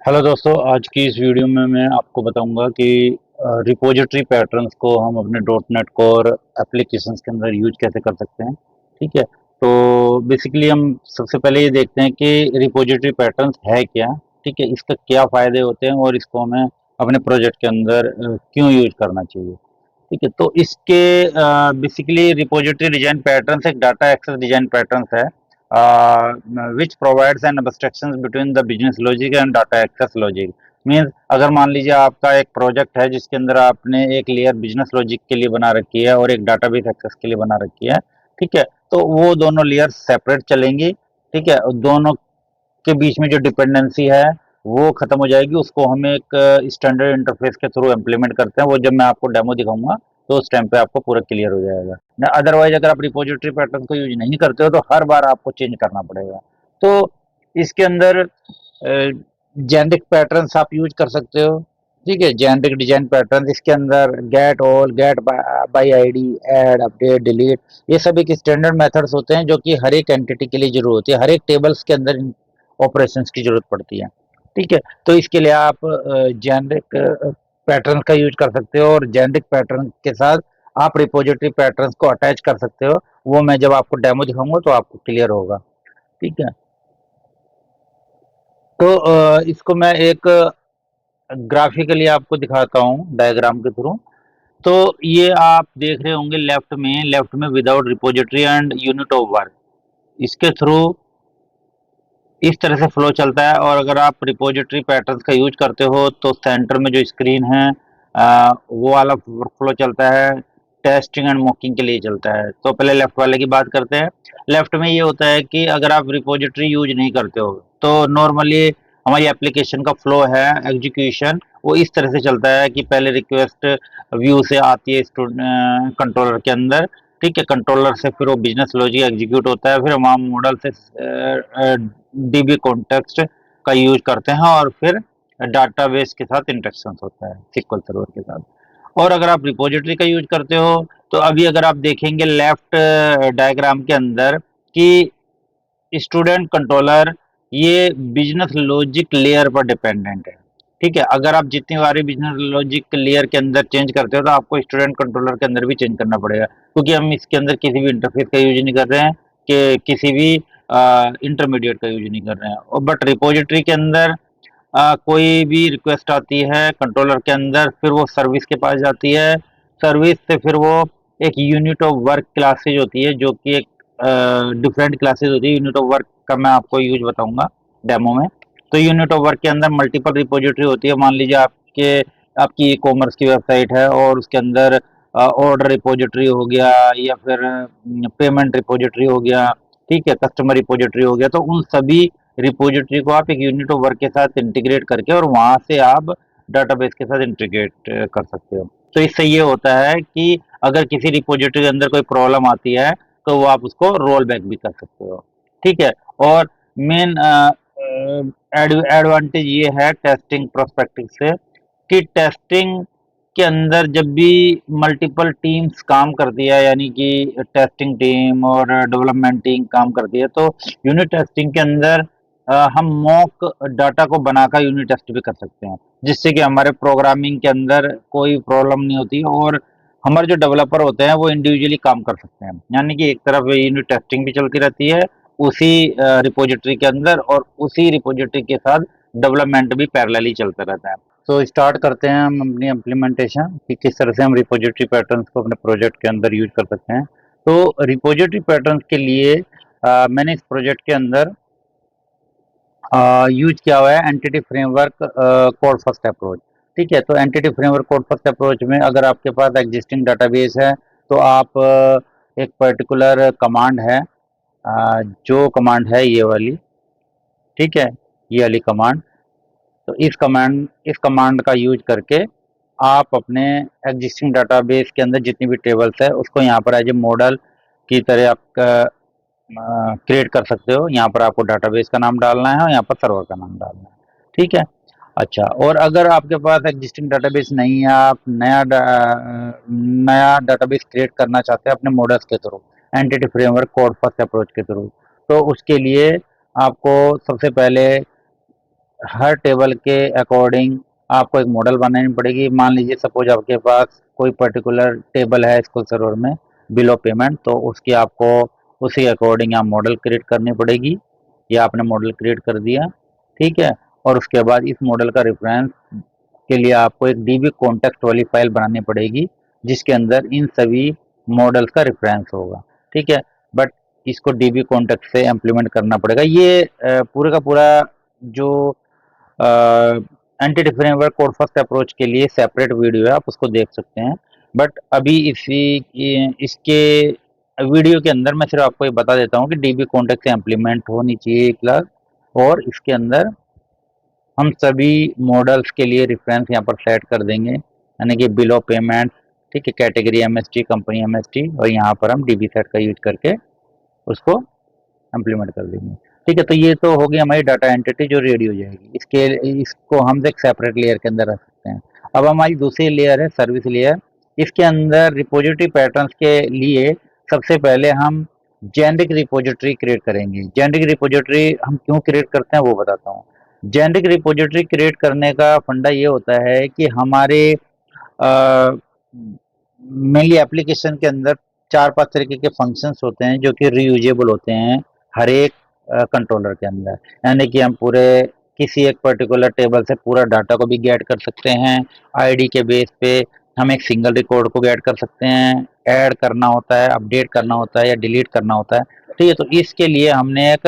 Hello दोस्तों, आज की इस वीडियो में मैं आपको बताऊंगा कि रिपोजिटरी पैटर्न्स को हम अपने डॉट नेट कोर एप्लीकेशंस के अंदर यूज कैसे कर सकते हैं। ठीक है। तो बेसिकली हम सबसे पहले ये देखते हैं कि रिपोजिटरी पैटर्न्स है क्या। ठीक है, इसका क्या फ़ायदे होते हैं और इसको हमें अपने प्रोजेक्ट के अंदर क्यों यूज करना चाहिए। ठीक है, तो इसके बेसिकली रिपोजिटरी डिजाइन पैटर्न्स एक डाटा एक्सेस डिजाइन पैटर्न्स है which provides an abstractions between the business logic and data access logic। Means अगर मान लीजिए आपका एक प्रोजेक्ट है जिसके अंदर आपने एक लेयर बिजनेस लॉजिक के लिए बना रखी है और एक डाटाबेस एक्सेस के लिए बना रखी है। ठीक है, तो वो दोनों लेयर सेपरेट चलेंगी। ठीक है, दोनों के बीच में जो डिपेंडेंसी है वो खत्म हो जाएगी। उसको हम एक स्टैंडर्ड इंटरफेस के थ्रू इम्प्लीमेंट करते हैं। वो जब मैं आपको डेमो दिखाऊंगा तो उस टाइम पे आपको पूरा क्लियर हो जाएगा ना। अदरवाइज अगर आप रिपोजिटरी पैटर्न को यूज नहीं करते हो तो हर बार आपको चेंज करना पड़ेगा। तो इसके अंदर जेनेरिक पैटर्न्स आप यूज कर सकते हो। ठीक है, जेनेरिक डिजाइन पैटर्न इसके अंदर get all, get by ID, add, update, delete, ये सब एक स्टैंडर्ड मेथड्स होते हैं जो कि हर एक एंटिटी के लिए जरूर होती है। हर एक टेबल्स के अंदर ऑपरेशंस की जरूरत पड़ती है। ठीक है, तो इसके लिए आप जेनेरिक पैटर्न का यूज कर सकते हो और जेनेरिक पैटर्न के साथ आप रिपोजिटरी पैटर्न्स को अटैच कर सकते हो। वो मैं जब आपको डेमो दिखाऊंगा तो आपको क्लियर होगा। ठीक है, तो इसको मैं एक ग्राफिकली आपको दिखाता हूँ डायग्राम के थ्रू। तो ये आप देख रहे होंगे लेफ्ट में without repository and unit of work, इसके थ्रू इस तरह से फ्लो चलता है। और अगर आप रिपोजिटरी पैटर्न्स का यूज करते हो तो सेंटर में जो स्क्रीन है वो वाला फ्लो चलता है, टेस्टिंग एंड मॉकिंग के लिए चलता है। तो पहले लेफ्ट वाले की बात करते हैं। लेफ्ट में ये होता है कि अगर आप रिपोजिटरी यूज नहीं करते हो तो नॉर्मली हमारी एप्लीकेशन का फ्लो है एग्जीक्यूशन, वो इस तरह से चलता है कि पहले रिक्वेस्ट व्यू से आती है कंट्रोलर के अंदर। ठीक है, कंट्रोलर से फिर वो बिजनेस लॉजिक एग्जीक्यूट होता है, फिर हम मॉडल से डीबी कॉन्टेक्स्ट का यूज करते हैं और फिर डाटाबेस के साथ इंटरेक्शन होता है सिक्वल सर्वर के साथ। और अगर आप रिपोजिटरी का यूज करते हो तो अभी अगर आप देखेंगे लेफ्ट डायग्राम के अंदर कि स्टूडेंट कंट्रोलर ये बिजनेस लॉजिक लेयर पर डिपेंडेंट है। ठीक है, अगर आप जितनी बारी बिजनेस लॉजिक लेयर के अंदर चेंज करते हो तो आपको स्टूडेंट कंट्रोलर के अंदर भी चेंज करना पड़ेगा, क्योंकि हम इसके अंदर किसी भी इंटरफेस का यूज नहीं कर रहे हैं कि किसी भी इंटरमीडिएट का यूज नहीं कर रहे हैं। और बट रिपोजिटरी के अंदर कोई भी रिक्वेस्ट आती है कंट्रोलर के अंदर, फिर वो सर्विस के पास जाती है। सर्विस से फिर वो एक यूनिट ऑफ वर्क क्लासेज होती है जो कि एक डिफरेंट क्लासेज होती है। यूनिट ऑफ वर्क का मैं आपको यूज बताऊंगा डेमो में। तो यूनिट ऑफ वर्क के अंदर मल्टीपल रिपोजिटरी होती है। मान लीजिए आपकी ई कॉमर्स की वेबसाइट है और उसके अंदर ऑर्डर रिपोजिटरी हो गया या फिर पेमेंट रिपोजिटरी हो गया। ठीक है, कस्टमर रिपोजिटरी हो गया। तो उन सभी रिपोजिटरी को आप एक यूनिट ऑफ वर्क के साथ इंटीग्रेट करके और वहां से आप डाटाबेस के साथ इंटीग्रेट कर सकते हो। तो इससे ये होता है कि अगर किसी रिपोजिटरी के अंदर कोई प्रॉब्लम आती है तो वो आप उसको रोल बैक भी कर सकते हो। ठीक है, और मेन एडवांटेज ये है टेस्टिंग प्रोस्पेक्टिव से कि टेस्टिंग के अंदर जब भी मल्टीपल टीम्स काम करती है, यानी कि टेस्टिंग टीम और डेवलपमेंट टीम काम करती है, तो यूनिट टेस्टिंग के अंदर हम मॉक डाटा को बनाकर यूनिट टेस्ट भी कर सकते हैं, जिससे कि हमारे प्रोग्रामिंग के अंदर कोई प्रॉब्लम नहीं होती और हमारे जो डेवलपर होते हैं वो इंडिविजुअली काम कर सकते हैं। यानी कि एक तरफ यूनिट टेस्टिंग भी चलती रहती है उसी रिपोजिटरी के अंदर और उसी रिपोजिटरी के साथ डेवलपमेंट भी पैरेलली चलता रहता है। तो स्टार्ट करते हैं हम अपनी इम्प्लीमेंटेशन कि किस तरह से हम रिपोजिटरी पैटर्न्स को अपने प्रोजेक्ट के अंदर यूज कर सकते हैं। तो रिपोजिटरी पैटर्न्स के लिए मैंने इस प्रोजेक्ट के अंदर यूज किया हुआ है entity framework code first approach. ठीक है, तो entity framework code first approach में अगर आपके पास एग्जिस्टिंग डाटाबेस है तो आप एक पर्टिकुलर कमांड है, जो कमांड है ये वाली। ठीक है, ये वाली कमांड। तो इस कमांड का यूज करके आप अपने एग्जिस्टिंग डाटाबेस के अंदर जितनी भी टेबल्स है उसको यहाँ पर एज ए मॉडल की तरह आप क्रिएट कर सकते हो। यहाँ पर आपको डाटाबेस का नाम डालना है और यहाँ पर सर्वर का नाम डालना है। ठीक है, अच्छा, और अगर आपके पास एग्जिस्टिंग डाटाबेस नहीं है, आप नया डाटाबेस क्रिएट करना चाहते हैं अपने मॉडल्स के through, entity framework code first approach के थ्रू, तो उसके लिए आपको सबसे पहले हर टेबल के अकॉर्डिंग आपको एक मॉडल बनानी पड़ेगी। मान लीजिए सपोज आपके पास कोई पर्टिकुलर टेबल है SQL सर्वर में बिल ऑफ पेमेंट, तो उसकी आपको उसी अकॉर्डिंग आप मॉडल क्रिएट करनी पड़ेगी। या आपने मॉडल क्रिएट कर दिया, ठीक है। और उसके बाद इस मॉडल का रेफरेंस के लिए आपको एक DB कॉन्टेक्स्ट वाली फाइल बनानी पड़ेगी, जिसके अंदर इन सभी मॉडल्स का रेफरेंस होगा, ठीक है। बट इसको DB कॉन्टेक्स्ट से इम्प्लीमेंट करना पड़ेगा। ये पूरे का पूरा जो entity framework code first approach के लिए सेपरेट वीडियो है, आप उसको देख सकते हैं। बट अभी इसके वीडियो के अंदर मैं सिर्फ आपको ये बता देता हूँ कि DB कॉन्टेक्स्ट से इम्प्लीमेंट होनी चाहिए क्लास। और इसके अंदर हम सभी मॉडल्स के लिए रेफरेंस यहाँ पर सेट कर देंगे, यानी कि बिल ऑफ पेमेंट, ठीक है, कैटेगरी MST, कंपनी MST, और यहाँ पर हम DB सेट का यूज करके उसको इम्प्लीमेंट कर देंगे, ठीक है। तो ये तो हो गई हमारी डाटा एंटिटी जो रेडी हो जाएगी। इसको हम एक सेपरेट लेयर के अंदर रख सकते हैं। अब हमारी दूसरी लेयर है सर्विस लेयर। इसके अंदर रिपोजिटरी पैटर्न्स के लिए सबसे पहले हम जेनेरिक रिपोजिटरी क्रिएट करेंगे। जेनेरिक रिपोजिटरी हम क्यों क्रिएट करते हैं वो बताता हूँ। जेनेरिक रिपोजिटरी क्रिएट करने का फंडा ये होता है कि हमारे मेनली एप्लीकेशन के अंदर 4-5 तरीके के फंक्शंस होते हैं जो कि रीयूजेबल होते हैं हर एक कंट्रोलर के अंदर। यानी कि हम पूरे किसी एक पर्टिकुलर टेबल से पूरा डाटा को भी गेट कर सकते हैं। आईडी के बेस पे हम एक सिंगल रिकॉर्ड को गेट कर सकते हैं, ऐड करना होता है, अपडेट करना होता है या डिलीट करना होता है, ठीक है। तो इसके लिए हमने एक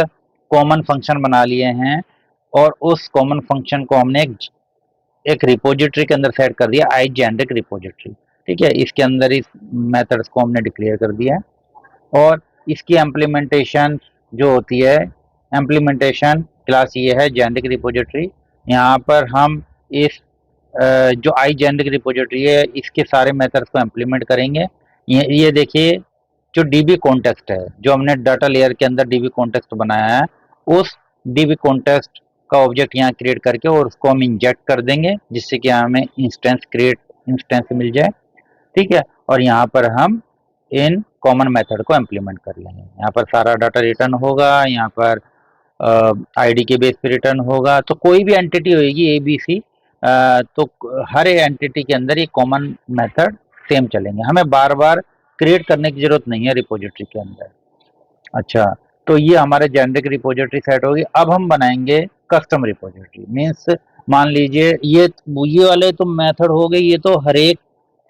कॉमन फंक्शन बना लिए हैं, और उस कॉमन फंक्शन को हमने एक रिपोजिटरी के अंदर सेट कर दिया, आई जेनेरिक रिपोजिटरी, ठीक है। इसके अंदर इस मेथड्स को हमने डिक्लेयर कर दिया है। और इसकी इम्प्लीमेंटेशन जो होती है, इम्प्लीमेंटेशन क्लास ये है जेनेरिक रिपोजिटरी। यहाँ पर हम इस जो आई जेनेरिक रिपोजिटरी है इसके सारे मेथड्स को इम्प्लीमेंट करेंगे। ये देखिए, जो DB कॉन्टेक्स्ट है, जो हमने डाटा लेयर के अंदर DB कॉन्टेक्स्ट बनाया है, उस DB कॉन्टेक्स्ट का ऑब्जेक्ट यहाँ क्रिएट करके और उसको हम इंजेक्ट कर देंगे, जिससे कि हमें इंस्टेंस मिल जाए, ठीक है। और यहाँ पर हम इन कॉमन मेथड को इम्प्लीमेंट कर लेंगे। यहाँ पर सारा डाटा रिटर्न होगा, यहाँ पर आईडी के बेस पे रिटर्न होगा। तो कोई भी एंटिटी होगी ABC, तो हर एक एंटिटी के अंदर ये कॉमन मेथड सेम चलेंगे, हमें बार बार क्रिएट करने की जरूरत नहीं है रिपोजिटरी के अंदर। अच्छा, तो ये हमारे जेनेरिक रिपोजिटरी सेट होगी। अब हम बनाएंगे कस्टम रिपोजिटरी। मीन्स मान लीजिए ये वाले तो मेथड हो गए, ये तो हर एक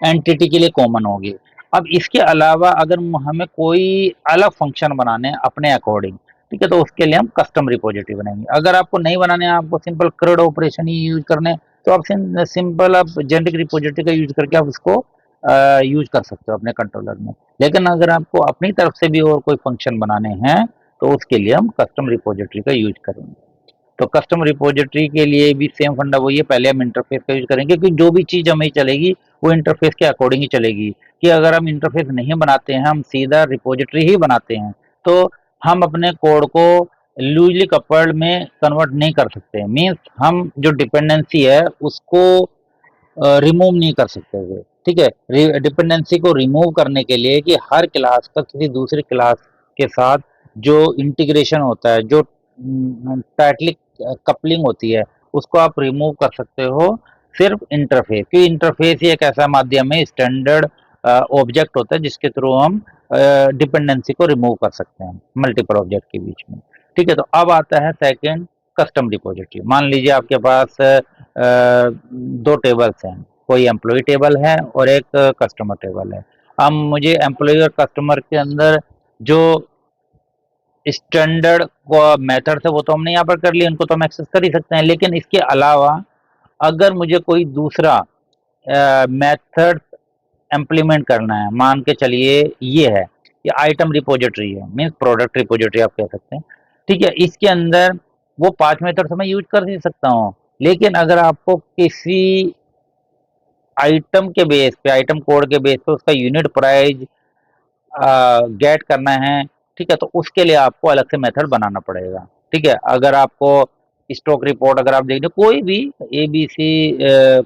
एंटिटी के लिए कॉमन होगी। अब इसके अलावा अगर हमें कोई अलग फंक्शन बनाने हैं अपने अकॉर्डिंग, ठीक है, तो उसके लिए हम कस्टम रिपोजिटरी बनाएंगे। अगर आपको नहीं बनाने हैं, आपको सिंपल CRUD ऑपरेशन ही यूज करने हैं, तो आप सिंपल आप जेनेरिक रिपोजिटरी का यूज करके आप उसको यूज कर सकते हो अपने कंट्रोलर में। लेकिन अगर आपको अपनी तरफ से भी और कोई फंक्शन बनाने हैं, तो उसके लिए हम कस्टम रिपोजिटरी का यूज करेंगे। तो कस्टम रिपोजिटरी के लिए भी सेम फंडा वही है, पहले हम इंटरफेस का यूज करेंगे, क्योंकि जो भी चीज हमें चलेगी वो इंटरफेस के अकॉर्डिंग ही चलेगी। कि अगर हम इंटरफेस नहीं बनाते हैं, हम सीधा रिपोजिटरी ही बनाते हैं, तो हम अपने कोड को लूजली कपल्ड में कन्वर्ट नहीं कर सकते। मीन्स हम जो डिपेंडेंसी है उसको रिमूव नहीं कर सकते हुए, ठीक है। डिपेंडेंसी को रिमूव करने के लिए कि हर क्लास का किसी दूसरी क्लास के साथ जो इंटीग्रेशन होता है, जो टाइटली कपलिंग होती है, उसको आप रिमूव कर सकते हो सिर्फ इंटरफेस। कि इंटरफेस ही एक ऐसा माध्यम है, स्टैंडर्ड ऑब्जेक्ट होता है जिसके थ्रू हम डिपेंडेंसी को रिमूव कर सकते हैं मल्टीपल ऑब्जेक्ट के बीच में, ठीक है। तो अब आता है सेकंड, कस्टम रिपोजिटरी। मान लीजिए आपके पास दो टेबल्स हैं, कोई एम्प्लॉय टेबल है और एक कस्टमर टेबल है। अब मुझे एम्प्लॉय और कस्टमर के अंदर जो स्टैंडर्ड मेथड है वो तो हमने यहाँ पर कर लिया, इनको तो हम एक्सेस कर ही सकते हैं। लेकिन इसके अलावा अगर मुझे कोई दूसरा मेथड इम्प्लीमेंट करना है, मान के चलिए ये आइटम रिपोजिटरी है, मीन्स प्रोडक्ट रिपोजिटरी आप कह सकते हैं, ठीक है। इसके अंदर वो 5 मेथड मैं यूज कर ही सकता हूँ। लेकिन अगर आपको किसी आइटम के बेस पे, आइटम कोड के बेस पे उसका यूनिट प्राइस गेट करना है, ठीक है, तो उसके लिए आपको अलग से मेथड बनाना पड़ेगा, ठीक है। अगर आपको स्टॉक रिपोर्ट अगर आप देख रहे कोई भी ABC,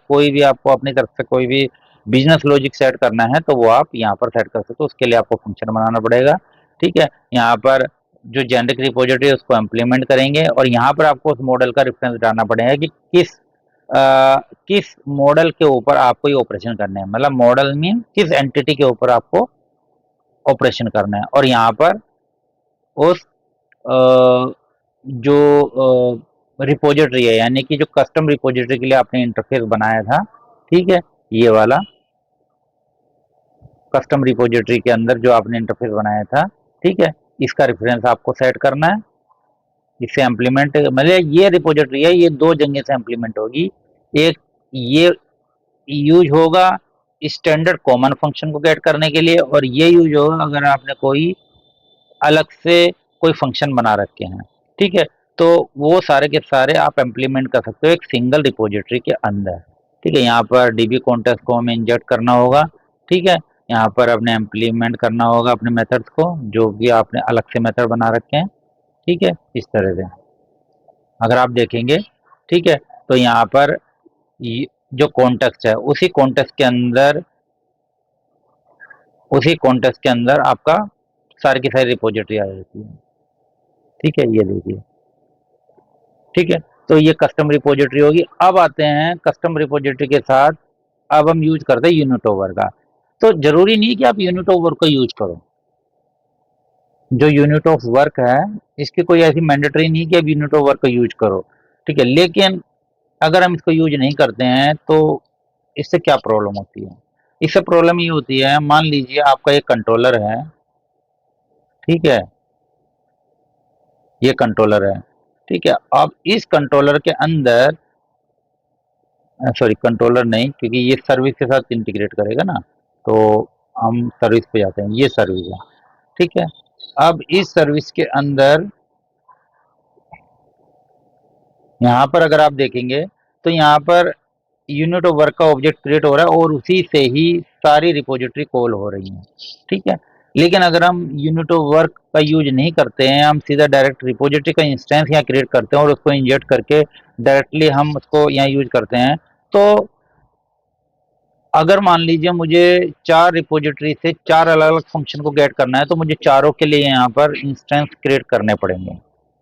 कोई भी आपको अपनी तरफ से कोई भी बिजनेस लॉजिक सेट करना है, तो वो आप यहाँ पर सेट कर सकते हो। उसके लिए आपको फंक्शन बनाना पड़ेगा, ठीक है। यहाँ पर जो जेनेरिक रिपोजिटरी है उसको इम्प्लीमेंट करेंगे, और यहाँ पर आपको उस मॉडल का रेफरेंस डालना पड़ेगा कि किस मॉडल के ऊपर आपको ये ऑपरेशन करने हैं, मतलब मॉडल में किस एंटिटी के ऊपर आपको ऑपरेशन करना है। और यहाँ पर उस अ, जो रिपोजिटरी है, यानी कि जो कस्टम रिपोजिटरी के लिए आपने इंटरफेस बनाया था, ठीक है, ये वाला कस्टम रिपोजिटरी के अंदर जो आपने इंटरफेस बनाया था, ठीक है, इसका रेफरेंस आपको सेट करना है। इससे इम्प्लीमेंट, मतलब ये रिपोजिटरी है, ये दो जगह से इम्प्लीमेंट होगी। एक ये यूज होगा स्टैंडर्ड कॉमन फंक्शन को गेट करने के लिए, और ये यूज होगा अगर आपने कोई अलग से कोई फंक्शन बना रखे हैं, ठीक है। तो वो सारे के सारे आप इम्प्लीमेंट कर सकते हो एक सिंगल रिपोजिटरी के अंदर, ठीक है। यहाँ पर डीबी कॉन्टेक्स्ट को हमें इंजर्ट करना होगा, ठीक है। यहाँ पर अपने इम्प्लीमेंट करना होगा अपने मेथड्स को, जो भी आपने अलग से मेथड बना रखे हैं, ठीक है, इस तरह से अगर आप देखेंगे, ठीक है। तो यहाँ पर जो कॉन्टेक्स्ट है उसी कॉन्टेक्स्ट के अंदर आपका सारी की सारी रिपोजिटरी आ जाती है, ठीक है, ये देखिए, ठीक है। तो ये कस्टम रिपोजिटरी होगी। अब आते हैं कस्टम रिपोजिटरी के साथ, अब हम यूज करते हैं यूनिट ओवर का। तो जरूरी नहीं कि आप यूनिट ऑफ वर्क का यूज करो, जो यूनिट ऑफ वर्क है इसकी कोई ऐसी मैंडेटरी नहीं कि आप यूनिट ऑफ वर्क का यूज करो, ठीक है। लेकिन अगर हम इसको यूज नहीं करते हैं तो इससे क्या प्रॉब्लम होती है? इससे प्रॉब्लम ये होती है, मान लीजिए आपका एक कंट्रोलर है, ठीक है, ये कंट्रोलर है, ठीक है। अब इस कंट्रोलर के अंदर, सॉरी कंट्रोलर नहीं, क्योंकि ये सर्विस के साथ इंटीग्रेट करेगा ना, तो हम सर्विस पे जाते हैं, ये सर्विस है, ठीक है। अब इस सर्विस के अंदर यहाँ पर अगर आप देखेंगे तो यहाँ पर यूनिट ऑफ वर्क का ऑब्जेक्ट क्रिएट हो रहा है और उसी से ही सारी रिपोजिटरी कॉल हो रही हैं, ठीक है। लेकिन अगर हम यूनिट ऑफ वर्क का यूज नहीं करते हैं, हम सीधा डायरेक्ट रिपोजिटरी का इंस्टेंस यहाँ क्रिएट करते हैं और उसको इंजेक्ट करके डायरेक्टली हम उसको यहाँ यूज करते हैं, तो अगर मान लीजिए मुझे चार रिपोजिटरी से चार अलग अलग फंक्शन को गेट करना है, तो मुझे चारों के लिए यहाँ पर इंस्टेंस क्रिएट करने पड़ेंगे,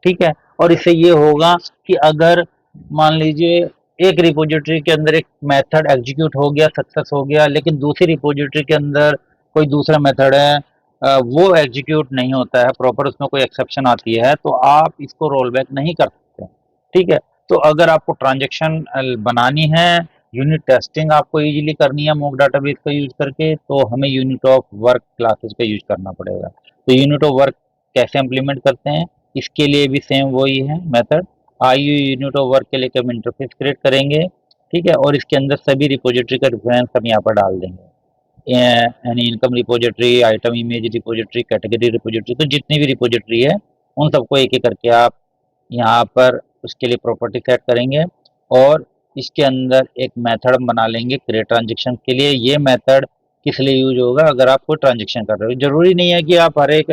ठीक है। और इससे ये होगा कि अगर मान लीजिए एक रिपोजिटरी के अंदर एक मेथड एग्जीक्यूट हो गया, सक्सेस हो गया, लेकिन दूसरी रिपोजिटरी के अंदर कोई दूसरा मेथड है, वो एग्जीक्यूट नहीं होता है प्रॉपर, उसमें कोई एक्सेप्शन आती है, तो आप इसको रोल बैक नहीं कर सकते, ठीक है। तो अगर आपको ट्रांजेक्शन बनानी है, यूनिट टेस्टिंग आपको इजीली करनी है मॉक डाटाबेस का यूज करके, तो हमें यूनिट ऑफ वर्क क्लासेस का यूज करना पड़ेगा। तो यूनिट ऑफ वर्क कैसे इम्प्लीमेंट करते हैं, इसके लिए भी सेम वही है method, IU unit of work के लिए हम इंटरफेस क्रिएट करेंगे, ठीक है, और इसके अंदर सभी रिपोजिटरी का रेफरेंस हम यहाँ पर डाल देंगे, यानी income repository, item image repository, category repository, तो जितनी भी रिपोजिटरी है उन सबको एक एक करके आप यहाँ पर उसके लिए प्रॉपर्टी सेट करेंगे, और इसके अंदर एक मेथड बना लेंगे क्रिएट ट्रांजेक्शन के लिए। ये मेथड किस लिए यूज होगा? अगर आप कोई ट्रांजेक्शन कर रहे हो, जरूरी नहीं है कि आप हर एक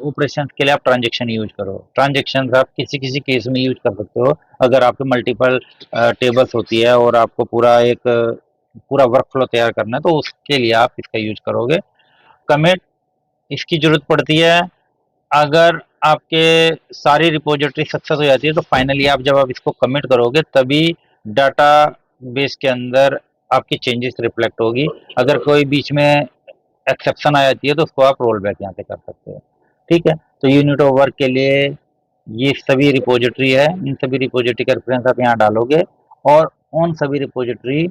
ऑपरेशन के लिए आप ट्रांजेक्शन यूज करो, ट्रांजेक्शन आप किसी किसी केस में यूज कर सकते हो, अगर आपके मल्टीपल टेबल्स होती है और आपको पूरा वर्क फ्लो तैयार करना है, तो उसके लिए आप इसका यूज करोगे। कमिट इसकी जरूरत पड़ती है अगर आपके सारी रिपोजिटरी सक्सेस हो जाती है, तो फाइनली आप जब आप इसको कमिट करोगे तभी डाटा बेस के अंदर आपकी चेंजेस रिफ्लेक्ट होगी। अगर कोई बीच में एक्सेप्शन आ जाती है तो उसको आप रोल बैक यहाँ से कर सकते हो, ठीक है। तो यूनिट ऑफ वर्क के लिए ये सभी रिपोजिटरी है, इन सभी रिपोजिटरी का रेफरेंस आप यहाँ डालोगे, और उन सभी रिपोजिटरी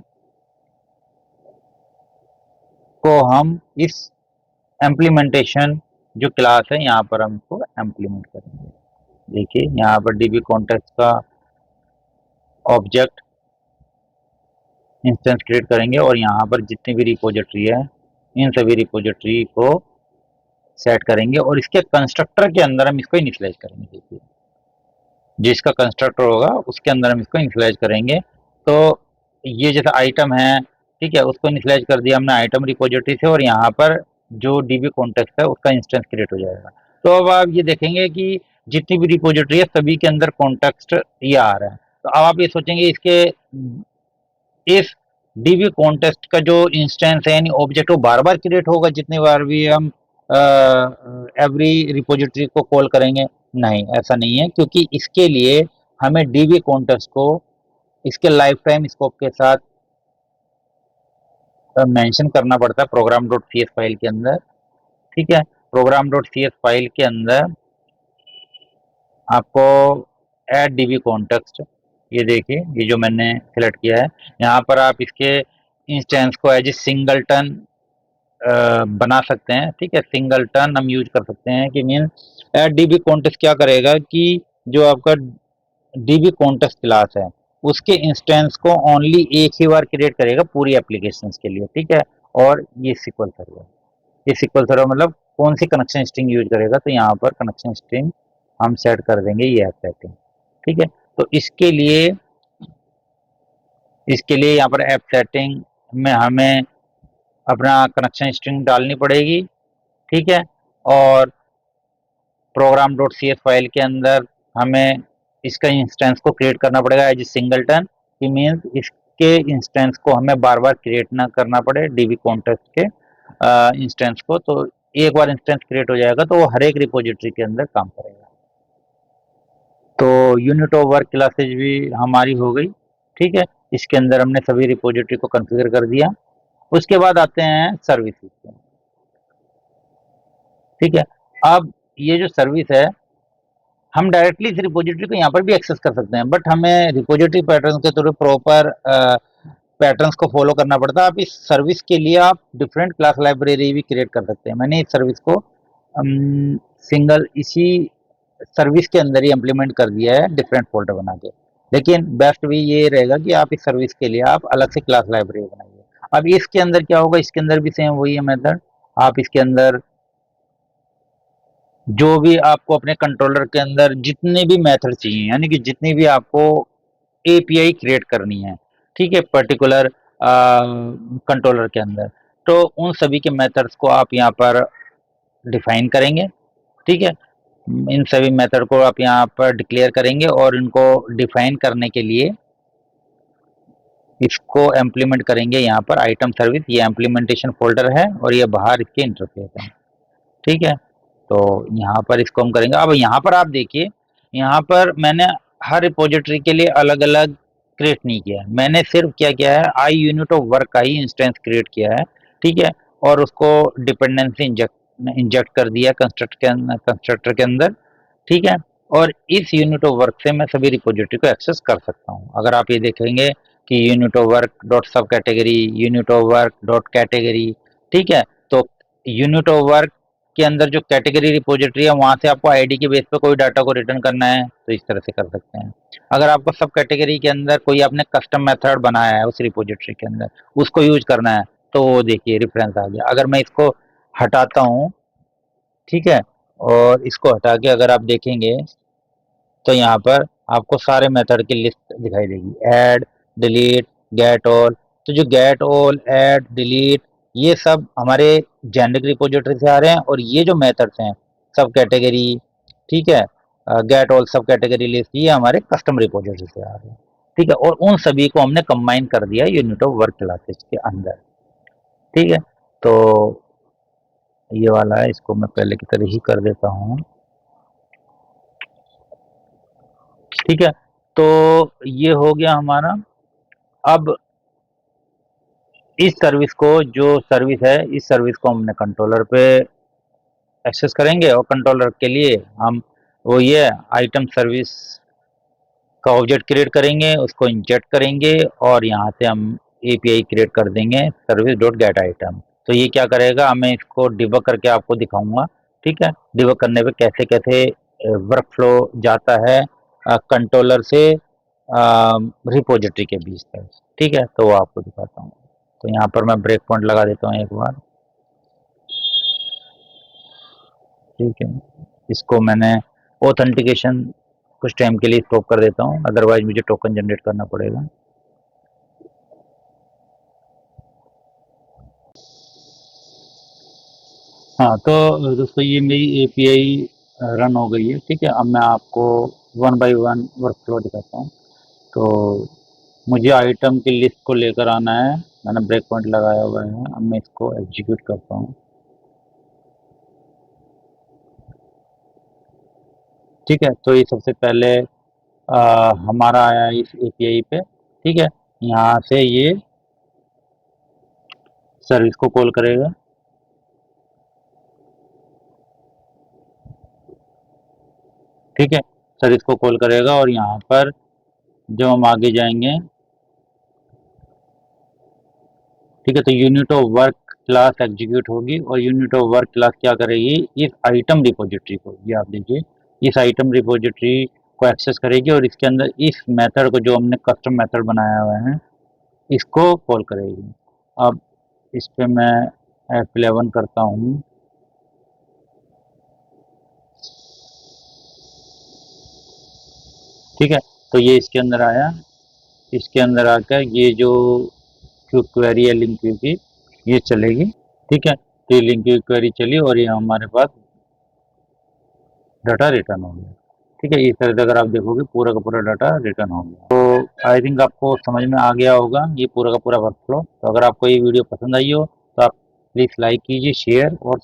को हम इस इम्प्लीमेंटेशन जो क्लास है यहाँ पर हम इसको इम्प्लीमेंट करेंगे। देखिए यहाँ पर डीबी कॉन्टेक्स्ट का ऑब्जेक्ट इंस्टेंस क्रिएट करेंगे, और यहाँ पर जितनी भी रिपोजिटरी है इन सभी रिपोजिटरी को सेट करेंगे, और इसके कंस्ट्रक्टर के अंदर हम इसको इनिशियलाइज करेंगे। देखिए जिसका कंस्ट्रक्टर होगा उसके अंदर हम इसको इनिशियलाइज करेंगे। तो ये जैसा आइटम है, ठीक है, उसको इनिशियलाइज कर दिया हमने आइटम रिपोजिटरी से, और यहाँ पर जो डीबी कॉन्टेक्स्ट है उसका इंस्टेंस क्रिएट हो जाएगा। तो अब आप ये देखेंगे कि जितनी भी रिपोजिटरी है सभी के अंदर कॉन्टेक्स्ट ये आ रहा है। तो अब आप ये सोचेंगे इसके इस डीबी कॉन्टेक्स्ट का जो इंस्टेंस है यानी ऑब्जेक्ट वो बार बार क्रिएट होगा जितनी बार भी हम एवरी रिपोजिटरी को कॉल करेंगे? नहीं, ऐसा नहीं है, क्योंकि इसके लिए हमें डीबी कॉन्टेक्स्ट को इसके लाइफ टाइम स्कोप के साथ मेंशन करना पड़ता है program dot C S file के अंदर। ठीक है, program dot C S file के अंदर आपको ऐड डीबी कॉन्टेक्स्ट, ये देखिए, ये जो मैंने सिलेक्ट किया है, यहाँ पर आप इसके इंस्टेंस को एज ए सिंगलटन बना सकते हैं। ठीक है, सिंगलटन हम यूज कर सकते हैं कि मीन ऐड डीबी कॉन्टेक्स्ट क्या करेगा कि जो आपका डीबी कॉन्टेक्स्ट क्लास है उसके इंस्टेंस को ओनली एक ही बार क्रिएट करेगा पूरी एप्लीकेशन के लिए। ठीक है, और ये सिक्वल सर्वर, ये सिक्वल सर्वर मतलब कौन सी कनेक्शन स्ट्रिंग यूज करेगा, तो यहाँ पर कनेक्शन स्ट्रिंग हम सेट कर देंगे ये ऐप सेटिंग। ठीक है, तो इसके लिए यहाँ पर ऐप सेटिंग में हमें अपना कनेक्शन स्ट्रिंग डालनी पड़ेगी। ठीक है, और program dot C S file के अंदर हमें इसका इंस्टेंस को क्रिएट करना पड़ेगा एज ए सिंगलटन, कि मीन्स इसके इंस्टेंस को हमें बार बार क्रिएट ना करना पड़े डीबी कॉन्टेक्स्ट के इंस्टेंस को। तो एक बार इंस्टेंस क्रिएट हो जाएगा तो वो हर एक रिपोजिटरी के अंदर काम करेगा। तो यूनिट ऑफ वर्क क्लासेज भी हमारी हो गई। ठीक है, इसके अंदर हमने सभी रिपोजिटरी को कॉन्फ़िगर कर दिया। उसके बाद आते हैं सर्विसेज पे। ठीक है, अब ये जो सर्विस है हम डायरेक्टली इस रिपोजिटरी को यहाँ पर भी एक्सेस कर सकते हैं, बट हमें रिपोजिटरी पैटर्न के थोड़े प्रॉपर पैटर्न्स को फॉलो करना पड़ता है। आप इस सर्विस के लिए आप डिफरेंट क्लास लाइब्रेरी भी क्रिएट कर सकते हैं। मैंने इस सर्विस को सिंगल इसी सर्विस के अंदर ही इम्प्लीमेंट कर दिया है डिफरेंट फोल्डर बना के, लेकिन बेस्ट भी ये रहेगा कि आप इस सर्विस के लिए आप अलग से क्लास लाइब्रेरी बनाइए। अब इसके अंदर क्या होगा, इसके अंदर भी सेम वही है मेथड। आप इसके अंदर जो भी आपको अपने कंट्रोलर के अंदर जितने भी मेथड चाहिए, यानी कि जितनी भी आपको एपीआई क्रिएट करनी है, ठीक है, पर्टिकुलर कंट्रोलर के अंदर, तो उन सभी के मेथड्स को आप यहाँ पर डिफाइन करेंगे। ठीक है, इन सभी मेथड को आप यहाँ पर डिक्लेयर करेंगे और इनको डिफाइन करने के लिए इसको इम्प्लीमेंट करेंगे यहाँ पर आइटम सर्विस। ये इम्प्लीमेंटेशन फोल्डर है और ये बाहर इसके इंटरफेस है। ठीक है, तो यहाँ पर इसको हम करेंगे। अब यहाँ पर आप देखिए, यहाँ पर मैंने हर रिपोजिटरी के लिए अलग अलग क्रिएट नहीं किया है, मैंने सिर्फ क्या किया है, आई यूनिट ऑफ वर्क का ही इंस्टेंस क्रिएट किया है। ठीक है, और उसको डिपेंडेंसी इंजेक्ट कर दिया कंस्ट्रक्टर के अंदर। ठीक है, और इस यूनिट ऑफ वर्क से मैं सभी रिपोजिटरी को एक्सेस कर सकता हूँ। अगर आप ये देखेंगे कि यूनिट ऑफ वर्क डॉट सब category, unit of work dot category, ठीक है, तो यूनिट ऑफ वर्क के अंदर जो कैटेगरी रिपोजिटरी है वहां से आपको आईडी के बेस पे कोई डाटा को रिटर्न करना है तो इस तरह से कर सकते हैं। अगर आपको सब कैटेगरी के अंदर कोई आपने कस्टम मेथड बनाया है उस रिपोजिटरी के अंदर, उसको यूज करना है, तो वो देखिए रेफरेंस आ गया। अगर मैं इसको हटाता हूँ, ठीक है, और इसको हटा के अगर आप देखेंगे तो यहाँ पर आपको सारे मेथड की लिस्ट दिखाई देगी, ऐड, डिलीट, गेट ऑल। तो जो गेट ऑल, ऐड, डिलीट, ये सब हमारे जेनेरिक रिपोजिटरी से आ रहे हैं, और ये जो मेथड्स हैं सब कैटेगरी, ठीक है, गेट ऑल, सब कैटेगरी लिस्ट, ये हमारे कस्टम रिपोजिटरी से आ रहे हैं। ठीक है, और उन सभी को हमने कंबाइन कर दिया यूनिट ऑफ वर्क क्लासेस के अंदर। ठीक है, तो ये वाला है, इसको मैं पहले की तरह ही कर देता हूँ। ठीक है, तो ये हो गया हमारा। अब इस सर्विस को, जो सर्विस है, इस सर्विस को हमने कंट्रोलर पे एक्सेस करेंगे, और कंट्रोलर के लिए हम वो ये आइटम सर्विस का ऑब्जेक्ट क्रिएट करेंगे, उसको इंजेक्ट करेंगे, और यहाँ से हम एपीआई क्रिएट कर देंगे सर्विस डॉट गेट आइटम। तो ये क्या करेगा, मैं इसको डिबग करके आपको दिखाऊंगा। ठीक है, डिबग करने पे कैसे कैसे वर्क फ्लो जाता है कंट्रोलर से रिपोजिटरी के बीच तक। ठीक है, तो वो आपको दिखाता हूँ। तो यहाँ पर मैं ब्रेक पॉइंट लगा देता हूँ एक बार। ठीक है, इसको मैंने ऑथेंटिकेशन कुछ टाइम के लिए स्टॉप कर देता हूँ, अदरवाइज मुझे टोकन जनरेट करना पड़ेगा। हाँ, तो दोस्तों ये मेरी एपीआई रन हो गई है। ठीक है, अब मैं आपको one by one work flow दिखाता हूँ। तो मुझे आइटम की लिस्ट को लेकर आना है, मैंने ब्रेक पॉइंट लगाया हुआ है, अब मैं इसको एग्जीक्यूट करता हूँ। ठीक है, तो ये सबसे पहले हमारा आया इस एपीआई पे। ठीक है, यहाँ से ये सर्विस को कॉल करेगा। ठीक है, सर्विस को कॉल करेगा और यहाँ पर जब हम आगे जाएंगे, ठीक है, तो unit of work class execute होगी और यूनिट ऑफ वर्क क्लास क्या करेगी, इस आइटम रिपोजिटरी को, ये आप देखिए, इस आइटम रिपोजिटरी को एक्सेस करेगी और इसके अंदर इस मेथड को, जो हमने कस्टम मेथड बनाया हुआ है, इसको कॉल करेगी। अब इस पे मैं F11 करता हूँ। ठीक है, तो ये इसके अंदर आया। इसके अंदर आकर ये जो क्वेरी है लिंक क्यू की, ये चलेगी। ठीक है, तो ये लिंक क्यू क्वेरी चली और ये हमारे पास डाटा रिटर्न हो गया। ठीक है, इस तरह से अगर आप देखोगे पूरा का पूरा डाटा रिटर्न हो गया। तो आई थिंक आपको समझ में आ गया होगा ये पूरा का पूरा वर्क फ्लो। तो अगर आपको ये वीडियो पसंद आई हो तो आप प्लीज़ लाइक कीजिए, शेयर और